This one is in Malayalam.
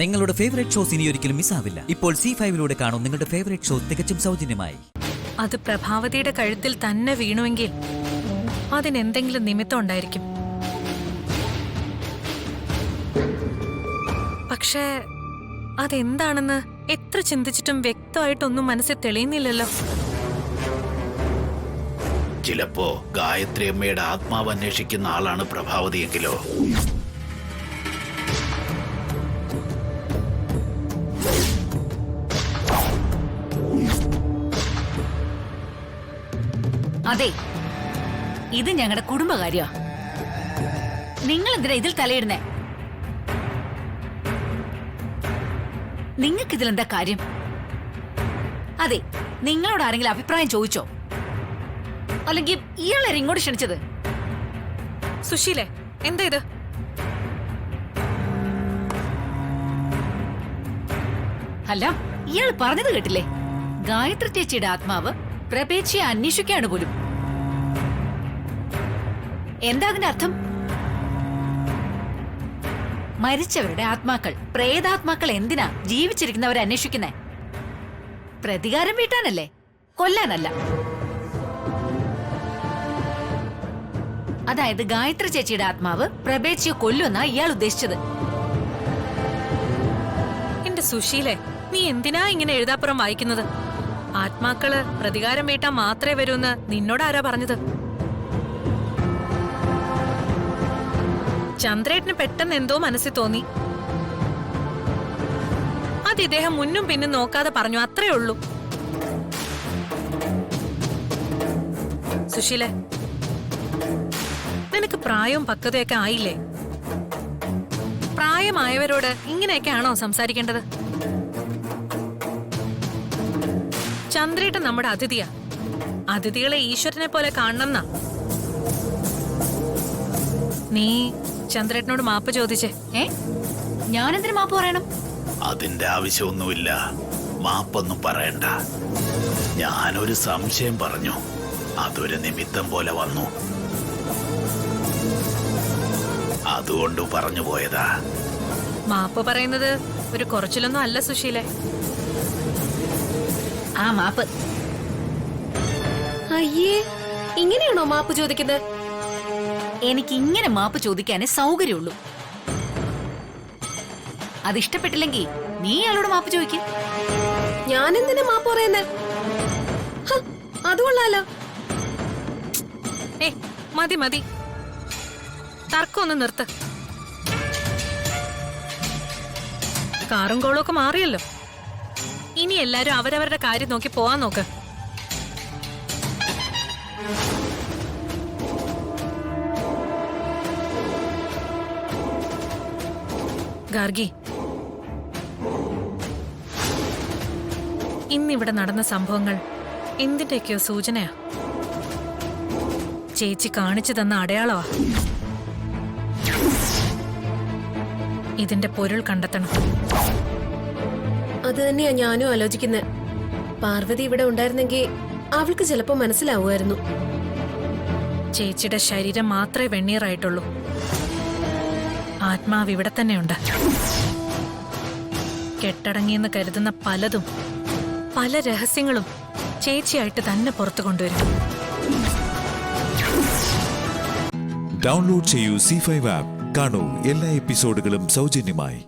നിങ്ങളുടെ ഫേവറേറ്റ് ഷോസ് ഇനി ഒരിക്കലും മിസ്സാവില്ല. ഇപ്പോൾ C5-ലൂടെ കാണും നിങ്ങളുടെ ഫേവറേറ്റ് ഷോ തികച്ചും സൗജന്യമായി. അത് പ്രഭാവതിയുടെ കഴുത്തിൽ തന്നെ വീണുവെങ്കിൽ അതിനെന്തെങ്കിലും നിമിത്തം ഉണ്ടായിരിക്കും. പക്ഷേ അതെന്താണെന്ന് എത്ര ചിന്തിച്ചിട്ടും വ്യക്തമായിട്ടൊന്നും മനസ്സിൽ തെളിയുന്നില്ലല്ലോ. ചിലപ്പോ ഗായത്രി അമ്മയുടെ ആത്മാവ് അന്വേഷിക്കുന്ന ആളാണ് പ്രഭാവതിയെങ്കിലോ? അതെ, ഇത് ഞങ്ങളുടെ കുടുംബകാര്യ. നിങ്ങൾ എന്തിനാ ഇതിൽ തലയിടുന്നേ? നിങ്ങൾക്ക് ഇതിലെന്താ കാര്യം? അതെ, നിങ്ങളോട് ആരെങ്കിലും അഭിപ്രായം ചോദിച്ചോ? അല്ലെങ്കിൽ ഇയാളെ ഇങ്ങോട്ട് ക്ഷണിച്ചത്? സുശീലേ, എന്താ ഇത്? അല്ല, ഇയാൾ പറഞ്ഞത് കേട്ടില്ലേ? ഗായത്രി ചേച്ചിയുടെ ആത്മാവ് പ്രഭേച്ചിയെ അന്വേഷിക്കാണ് പോലും. എന്താ അതിന്റെ അർത്ഥം? മരിച്ചവരുടെ ആത്മാക്കൾ, പ്രേതാത്മാക്കൾ എന്തിനാ ജീവിച്ചിരിക്കുന്നവരെ അന്വേഷിക്കുന്നേ? പ്രതികാരം വീട്ടാനല്ലേ, കൊല്ലാനല്ല. അതായത് ഗായത്രി ചേച്ചിയുടെ ആത്മാവ് പ്രഭേച്ചിയെ കൊല്ലുമെന്നാ ഇയാൾ ഉദ്ദേശിച്ചത്. എന്റെ സുശീലേ, നീ എന്തിനാ ഇങ്ങനെ എഴുതാപ്പുറം വായിക്കുന്നത്? ആത്മാക്കള് പ്രതികാരം വീട്ടാൻ മാത്രമേ വരൂന്ന് നിന്നോട് ആരാ പറഞ്ഞത്? ചന്ദ്രേട്ടന് പെട്ടെന്ന് എന്തോ മനസ്സിൽ തോന്നി. അത് ഇദ്ദേഹം മുന്നും പിന്നും നോക്കാതെ പറഞ്ഞു, അത്രേ ഉള്ളൂ. സുശീലേ, നിനക്ക് പ്രായവും പക്വതയൊക്കെ ആയില്ലേ? പ്രായമായവരോട് ഇങ്ങനെയൊക്കെയാണോ സംസാരിക്കേണ്ടത്? ചന്ദ്രേട്ടൻ നമ്മുടെ അതിഥിയാ. അതിഥികളെ ഈശ്വരനെ പോലെ കാണണമെന്നാ. നീ ചന്ദ്രേട്ടനോട് മാപ്പ് ചോദിച്ചേ. ഞാനെന്തിനു മാപ്പ് പറയണം? അതിന്റെ ആവശ്യമൊന്നുമില്ല, മാപ്പൊന്നും പറയണ്ട. ഞാനൊരു സംശയം പറഞ്ഞു, അതൊരു നിമിത്തം പോലെ വന്നു, അതുകൊണ്ട് പറഞ്ഞു പോയതാ. മാപ്പ് പറയുന്നത് ഒരു കുറച്ചിലൊന്നും അല്ല സുശീലേ. ആ മാപ്പ്. അയ്യേ, ഇങ്ങനെയാണോ മാപ്പ് ചോദിക്കുന്നത്? എനിക്ക് ഇങ്ങനെ മാപ്പ് ചോദിക്കാനേ സൗകര്യമുള്ളൂ. അതിഷ്ടപ്പെട്ടില്ലെങ്കിൽ നീ അയാളോട് മാപ്പ് ചോദിക്ക. ഞാൻ എന്തിനാ മാപ്പ് പറയുന്നേ? അതുകൊള്ളാലോ. മതി മതി, തർക്കമൊന്ന് നിർത്ത്. കാറും കോളും ഒക്കെ മാറിയല്ലോ. ഇനി എല്ലാരും അവരവരുടെ കാര്യം നോക്കി പോവാൻ നോക്ക്. ഗാർഗി, ഇന്നിവിടെ നടന്ന സംഭവങ്ങൾ എന്തിന്റെയൊക്കെയോ സൂചനയാ. ചേച്ചി കാണിച്ചു തന്ന അടയാളമാ. ഇതിന്റെ പൊരുൾ കണ്ടെത്തണം. അത് തന്നെയാ ഞാനും ആലോചിക്കുന്നത്. പാർവതി ഇവിടെ ഉണ്ടായിരുന്നെങ്കിൽ അവൾക്ക് ചിലപ്പോ മനസ്സിലാവുമായിരുന്നു. ചേച്ചിയുടെ ശരീരം മാത്രമേ വെണ്ണീറായിട്ടുള്ളൂ. ആത്മാവ് ഇവിടെ തന്നെയുണ്ട്. കെട്ടടങ്ങിയെന്ന് കരുതുന്ന പലതും, പല രഹസ്യങ്ങളും ചേച്ചിയായിട്ട് തന്നെ പുറത്തു കൊണ്ടുവരും. ഡൗൺലോഡ് ചെയ്യൂ C5 ആപ്പ്. കാണൂ എല്ലാ എപ്പിസോഡുകളും സൗജന്യമായി.